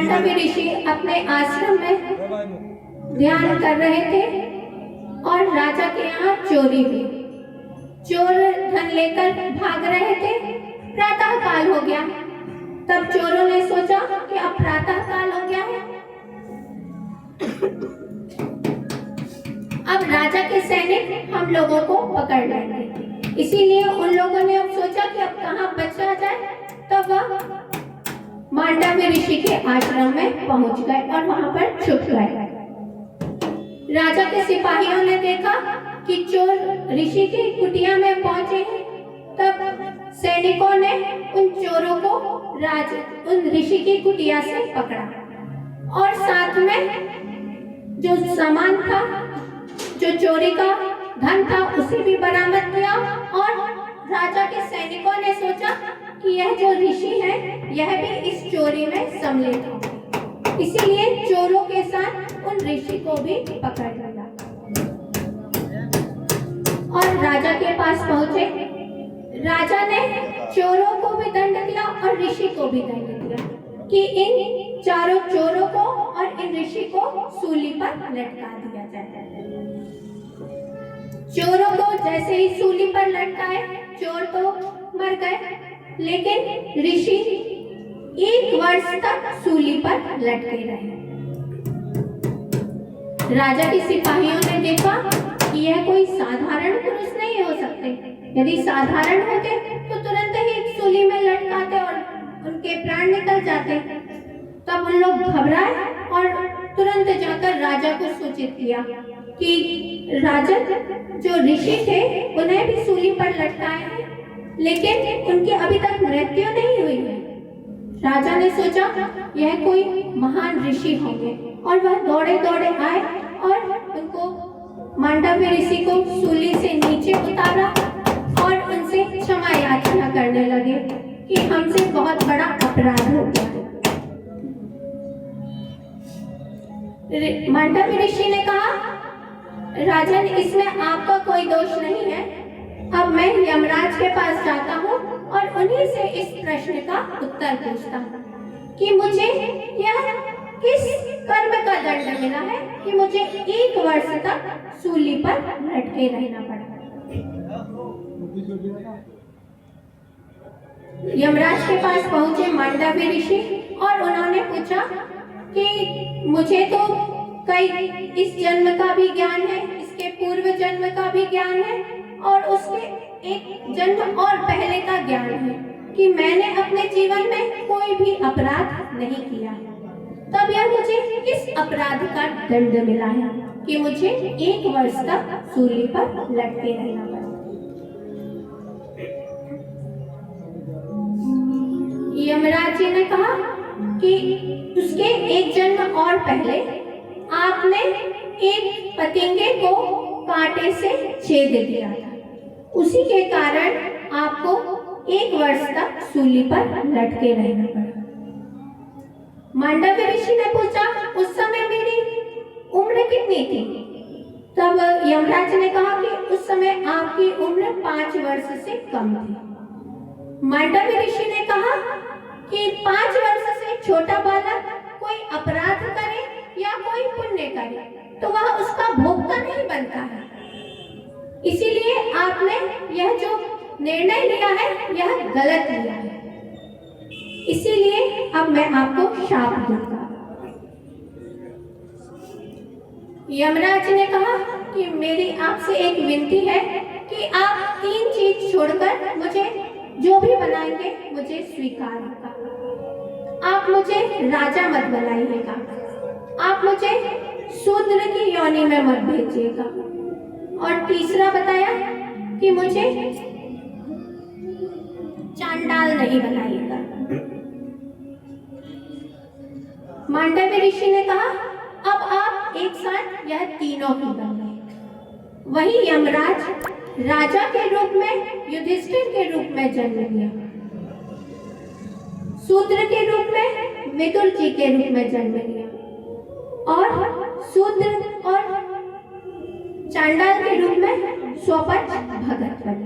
मांडव्य ऋषि अपने आश्रम में ध्यान कर रहे थे और राजा के यहाँ चोरी हुई। चोर धन लेकर भाग रहे थे। प्रातः काल हो गया। तब चोरों ने सोचा कि अब प्रातः काल हो गया है, अब राजा के सैनिक हम लोगों को पकड़ लेंगे। इसीलिए उन लोगों ने अब सोचा कि अब कहाँ बचा जाए। तब वह मांडव्य ऋषि के आश्रम में पहुंच गए और वहां पर छुप गए। राजा के सिपाहियों ने देखा कि चोर ऋषि की कुटिया में पहुंचे हैं। तब सैनिकों ने उन चोरों को उन ऋषि की कुटिया से पकड़ा और साथ में जो सामान था, जो चोरी का धन था, उसे भी बरामद किया। और राजा के सैनिकों ने सोचा कि यह जो ऋषि है यह भी इस चोरी में सम्मिलित हो, इसीलिए चोरों के साथ उन ऋषि को भी पकड़ लिया और राजा के पास पहुंचे। राजा ने चोरों को भी दंड दिया और ऋषि को भी दंड दिया कि इन चारों चोरों को और इन ऋषि को सूली पर लटका दिया जाए। चोरों को जैसे ही सूली पर लटकाए, चोर तो मर गए, लेकिन ऋषि 1 वर्ष तक सूली पर लटके रहे। राजा के सिपाहियों ने देखा कि यह कोई साधारण पुरुष नहीं हो सकते। यदि साधारण होते तो तुरंत ही सूली में लटकाते और उनके प्राण निकल जाते। तब उन लोग घबराए और तुरंत जाकर राजा को सूचित किया कि राजन, जो ऋषि थे उन्हें भी सूली पर लटकाए हैं, लेकिन उनकी अभी तक मृत्यु नहीं हुई है। राजा ने सोचा यह कोई महान ऋषि होंगे और वह दौड़े दौड़े आए और उनको मांडव्य ऋषि को सूली से नीचे उतारा और उनसे क्षमा याचना करने लगे कि हमसे बहुत बड़ा अपराध हो गया। मांडव्य ऋषि ने कहा, राजन, इसमें आपका कोई दोष नहीं है। अब मैं यमराज के पास जाता हूँ और उन्हीं से इस प्रश्न का उत्तर पूछता हूँ कि मुझे यह किस कर्म का दंड मिला है कि मुझे 1 वर्ष तक सूली पर लटके रहना पड़ा। यमराज के पास पहुंचे मांडव्य ऋषि और उन्होंने पूछा कि मुझे तो कई इस जन्म का भी ज्ञान है, इसके पूर्व जन्म का भी ज्ञान है और उसके 1 जन्म और पहले का ज्ञान है कि मैंने अपने जीवन में कोई भी अपराध नहीं किया है। तब यह मुझे किस अपराध का दंड मिला है कि मुझे 1 वर्ष तक सूली पर लटके रहना पड़ा। यमराज जी ने कहा कि उसके 1 जन्म और पहले आपने एक पतंगे को कांटे से छेद दिया था, उसी के कारण आपको 1 वर्ष तक सूली पर लटके रहना पड़ा। मांडव्य ऋषि ने पूछा, उस समय मेरी उम्र कितनी थी? तब यमराज ने कहा कि उस समय आपकी उम्र 5 वर्ष से कम थी। मांडव्य ऋषि ने कहा कि 5 वर्ष से छोटा बालक कोई अपराध करे या कोई पुण्य करे तो वह उसका भोक्ता नहीं बनता है, इसीलिए आपने यह जो निर्णय लिया है यह गलत लिया है, इसीलिए अब मैं आपको शाप दूंगा। यमराज ने कहा कि मेरी आपसे एक विनती है कि आप 3 चीज छोड़कर मुझे जो भी बनाएंगे मुझे स्वीकार होगा। आप मुझे राजा मत बनाइएगा, आप मुझे शूद्र की योनि में मत भेजिएगा, और तीसरा बताया कि मुझे चांडाल नहीं बनाइएगा। मांडव्य ऋषि ने कहा, अब आप एक साथ यह तीनों की बन गए। वही यमराज राजा के रूप में युधिष्ठिर के रूप में जन्म लिया, शूद्र के रूप में विदुर जी के रूप में जन्म लिया और शूद्र और चांडाल के रूप में स्वपच भगत बने।